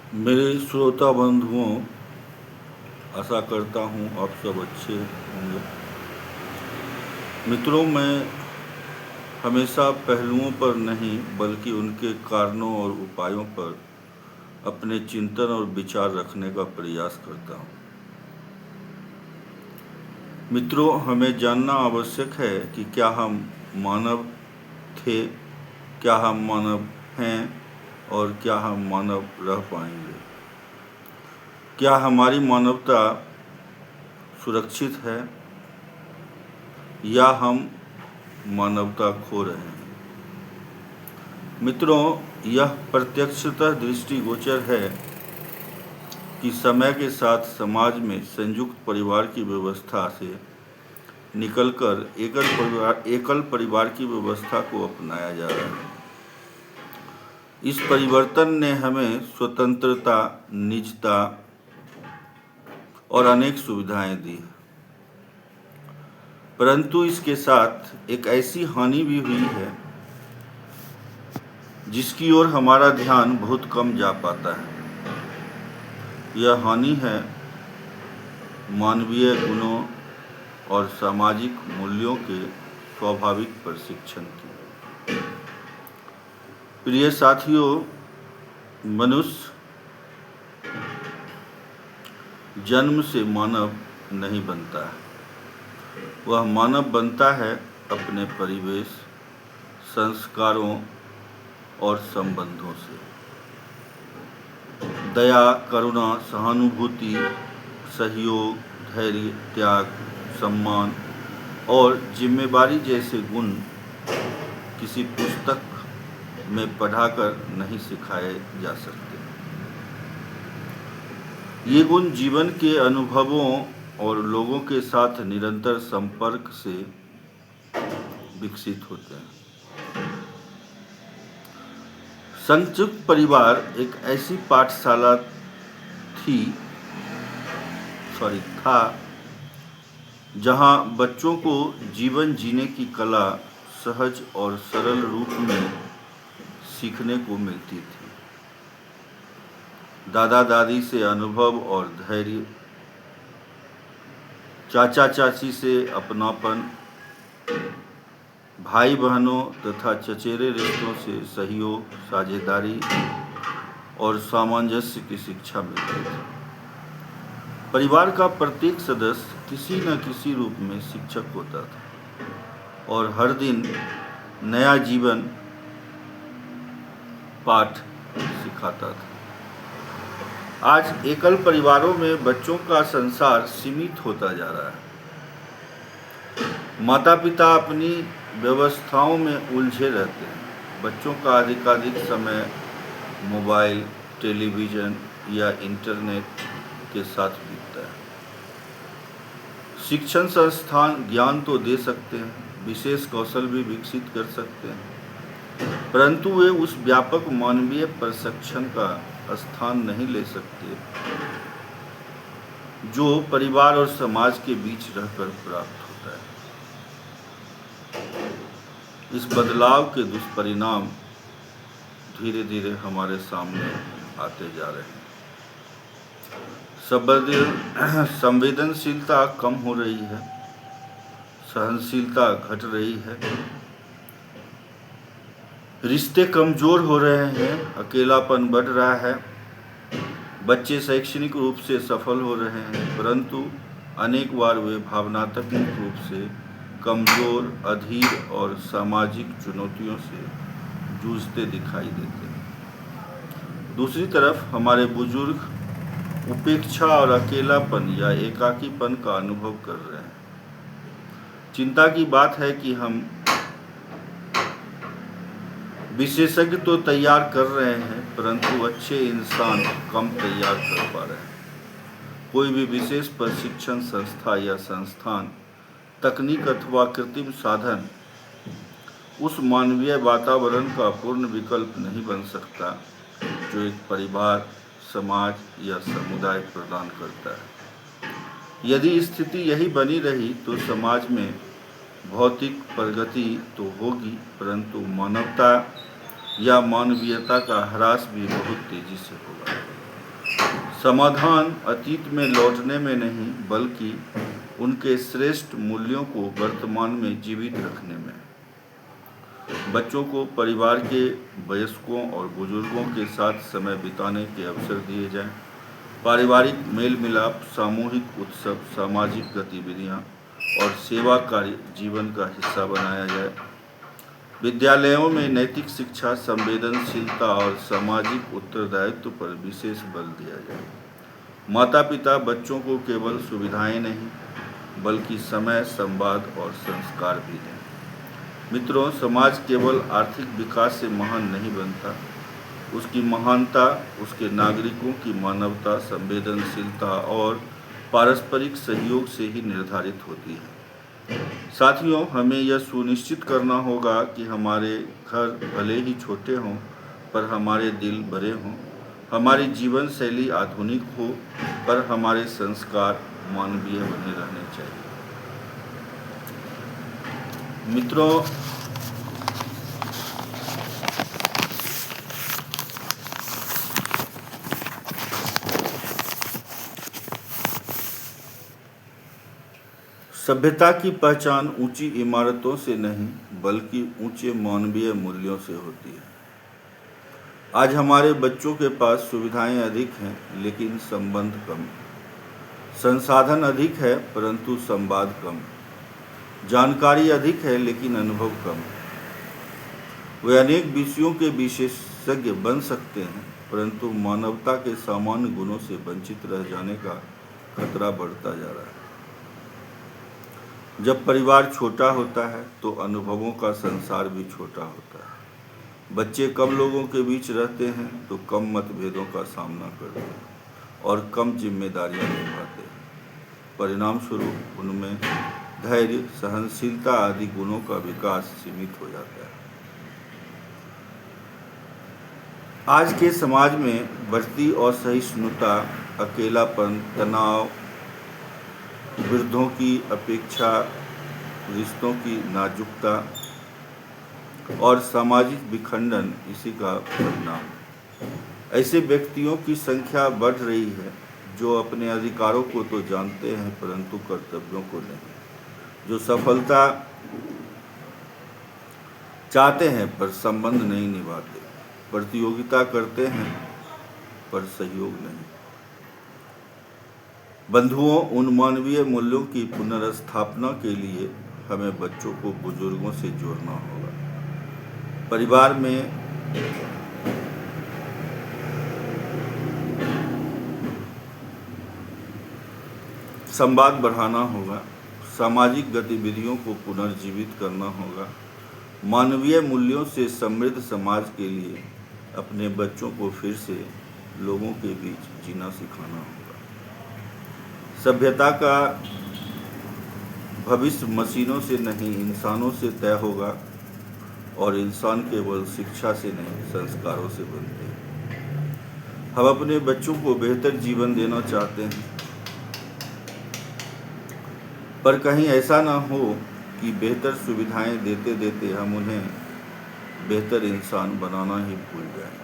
मेरे श्रोता बंधुओं, आशा करता हूँ आप सब अच्छे होंगे। मित्रों, मैं हमेशा पहलुओं पर नहीं बल्कि उनके कारणों और उपायों पर अपने चिंतन और विचार रखने का प्रयास करता हूँ। मित्रों, हमें जानना आवश्यक है कि क्या हम मानव थे, क्या हम मानव हैं और क्या हम मानव रह पाएंगे। क्या हमारी मानवता सुरक्षित है या हम मानवता खो रहे हैं। मित्रों, यह प्रत्यक्षतः दृष्टिगोचर है कि समय के साथ समाज में संयुक्त परिवार की व्यवस्था से निकलकर एकल परिवार की व्यवस्था को अपनाया जा रहा है। इस परिवर्तन ने हमें स्वतंत्रता, निजता और अनेक सुविधाएं दी, परंतु इसके साथ एक ऐसी हानि भी हुई है जिसकी ओर हमारा ध्यान बहुत कम जा पाता है। यह हानि है मानवीय गुणों और सामाजिक मूल्यों के स्वाभाविक प्रशिक्षण की। प्रिय साथियों, मनुष्य जन्म से मानव नहीं बनता है, वह मानव बनता है अपने परिवेश, संस्कारों और संबंधों से। दया, करुणा, सहानुभूति, सहयोग, धैर्य, त्याग, सम्मान और जिम्मेदारी जैसे गुण किसी पुस्तक में पढ़ाकर नहीं सिखाए जा सकते। ये गुण जीवन के अनुभवों और लोगों के साथ निरंतर संपर्क से विकसित होते हैं। संयुक्त परिवार एक ऐसी पाठशाला था जहां बच्चों को जीवन जीने की कला सहज और सरल रूप में सीखने को मिलती थी। दादा दादी से अनुभव और धैर्य, चाचा चाची से अपनापन, भाई बहनों तथा चचेरे रिश्तों से सहयोग, साझेदारी और सामंजस्य की शिक्षा मिलती थी। परिवार का प्रत्येक सदस्य किसी न किसी रूप में शिक्षक होता था और हर दिन नया जीवन पाठ सिखाता था। आज एकल परिवारों में बच्चों का संसार सीमित होता जा रहा है। माता पिता अपनी व्यवस्थाओं में उलझे रहते हैं। बच्चों का अधिकाधिक समय मोबाइल, टेलीविज़न या इंटरनेट के साथ बीतता है। शिक्षण संस्थान ज्ञान तो दे सकते हैं, विशेष कौशल भी विकसित कर सकते हैं, परंतु वे उस व्यापक मानवीय प्रशिक्षण का स्थान नहीं ले सकते जो परिवार और समाज के बीच रहकर प्राप्त होता है। इस बदलाव के दुष्परिणाम धीरे धीरे हमारे सामने आते जा रहे हैं। संवेदनशीलता कम हो रही है, सहनशीलता घट रही है, रिश्ते कमजोर हो रहे हैं, अकेलापन बढ़ रहा है। बच्चे शैक्षणिक रूप से सफल हो रहे हैं, परंतु अनेक बार वे भावनात्मक रूप से कमजोर, अधीर और सामाजिक चुनौतियों से जूझते दिखाई देते हैं। दूसरी तरफ हमारे बुजुर्ग उपेक्षा और अकेलापन या एकाकीपन का अनुभव कर रहे हैं। चिंता की बात है कि हम विशेषज्ञ तो तैयार कर रहे हैं, परंतु अच्छे इंसान कम तैयार कर पा रहे हैं। कोई भी विशेष प्रशिक्षण संस्था या संस्थान, तकनीक अथवा कृत्रिम साधन उस मानवीय वातावरण का पूर्ण विकल्प नहीं बन सकता जो एक परिवार, समाज या समुदाय प्रदान करता है। यदि स्थिति यही बनी रही तो समाज में भौतिक प्रगति तो होगी, परंतु मानवता या मानवीयता का ह्रास भी बहुत तेजी से होगा। समाधान अतीत में लौटने में नहीं, बल्कि उनके श्रेष्ठ मूल्यों को वर्तमान में जीवित रखने में। बच्चों को परिवार के वयस्कों और बुजुर्गों के साथ समय बिताने के अवसर दिए जाएं। पारिवारिक मेल मिलाप, सामूहिक उत्सव, सामाजिक गतिविधियां और सेवा कार्य जीवन का हिस्सा बनाया जाए। विद्यालयों में नैतिक शिक्षा, संवेदनशीलता और सामाजिक उत्तरदायित्व पर विशेष बल दिया जाए। माता पिता बच्चों को केवल सुविधाएं नहीं, बल्कि समय, संवाद और संस्कार भी दें। मित्रों, समाज केवल आर्थिक विकास से महान नहीं बनता। उसकी महानता उसके नागरिकों की मानवता, संवेदनशीलता और पारस्परिक सहयोग से ही निर्धारित होती है। साथियों, हमें यह सुनिश्चित करना होगा कि हमारे घर भले ही छोटे हों, पर हमारे दिल बड़े हों। हमारी जीवन शैली आधुनिक हो, पर हमारे संस्कार मानवीय बने रहने चाहिए। मित्रों, सभ्यता की पहचान ऊंची इमारतों से नहीं, बल्कि ऊंचे मानवीय मूल्यों से होती है। आज हमारे बच्चों के पास सुविधाएं अधिक हैं, लेकिन संबंध कम। संसाधन अधिक है, परंतु संवाद कम। जानकारी अधिक है, लेकिन अनुभव कम। वे अनेक विषयों के विशेषज्ञ बन सकते हैं, परंतु मानवता के सामान्य गुणों से वंचित रह जाने का खतरा बढ़ता जा रहा है। जब परिवार छोटा होता है, तो अनुभवों का संसार भी छोटा होता है। बच्चे कम लोगों के बीच रहते हैं, तो कम मतभेदों का सामना करते हैं और कम जिम्मेदारियां निभाते हैं। परिणाम स्वरूप उनमें धैर्य, सहनशीलता आदि गुणों का विकास सीमित हो जाता है। आज के समाज में बढ़ती असहिष्णुता, अकेलापन, तनाव, वृद्धों की अपेक्षा, रिश्तों की नाजुकता और सामाजिक विखंडन इसी का परिणाम। ऐसे व्यक्तियों की संख्या बढ़ रही है जो अपने अधिकारों को तो जानते हैं, परंतु कर्तव्यों को नहीं, जो सफलता चाहते हैं पर संबंध नहीं निभाते, प्रतियोगिता करते हैं पर सहयोग नहीं। बंधुओं, उन मानवीय मूल्यों की पुनर्स्थापना के लिए हमें बच्चों को बुजुर्गों से जोड़ना होगा। परिवार में संवाद बढ़ाना होगा, सामाजिक गतिविधियों को पुनर्जीवित करना होगा। मानवीय मूल्यों से समृद्ध समाज के लिए अपने बच्चों को फिर से लोगों के बीच जीना सिखाना होगा। सभ्यता का भविष्य मशीनों से नहीं, इंसानों से तय होगा, और इंसान केवल शिक्षा से नहीं, संस्कारों से बनते हैं। हम अपने बच्चों को बेहतर जीवन देना चाहते हैं, पर कहीं ऐसा ना हो कि बेहतर सुविधाएं देते देते हम उन्हें बेहतर इंसान बनाना ही भूल जाएं।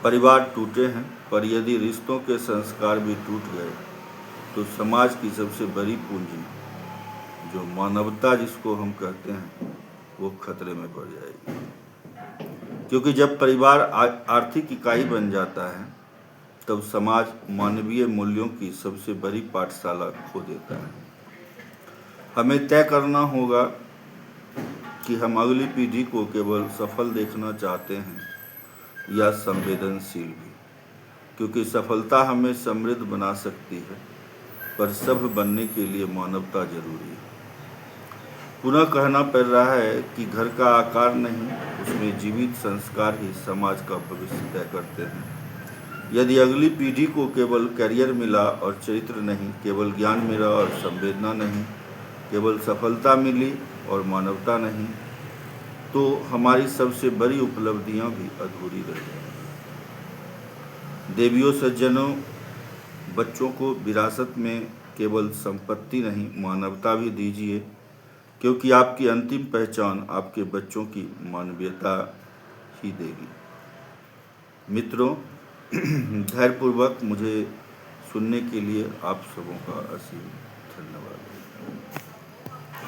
परिवार टूटे हैं, पर यदि रिश्तों के संस्कार भी टूट गए, तो समाज की सबसे बड़ी पूंजी, जो मानवता जिसको हम कहते हैं, वो खतरे में पड़ जाएगी। क्योंकि जब परिवार आर्थिक इकाई बन जाता है, तब समाज मानवीय मूल्यों की सबसे बड़ी पाठशाला खो देता है। हमें तय करना होगा कि हम अगली पीढ़ी को केवल सफल देखना चाहते हैं या संवेदनशील भी, क्योंकि सफलता हमें समृद्ध बना सकती है, पर सभ्य बनने के लिए मानवता जरूरी है। पुनः कहना पड़ रहा है कि घर का आकार नहीं, उसमें जीवित संस्कार ही समाज का भविष्य तय करते हैं। यदि अगली पीढ़ी को केवल करियर मिला और चरित्र नहीं, केवल ज्ञान मिला और संवेदना नहीं, केवल सफलता मिली और मानवता नहीं, तो हमारी सबसे बड़ी उपलब्धियां भी अधूरी रह जाएंगी। देवियों सज्जनों, बच्चों को विरासत में केवल संपत्ति नहीं, मानवता भी दीजिए, क्योंकि आपकी अंतिम पहचान आपके बच्चों की मानवीयता ही देगी। मित्रों, धैर्यपूर्वक मुझे सुनने के लिए आप सबों का असीम धन्यवाद।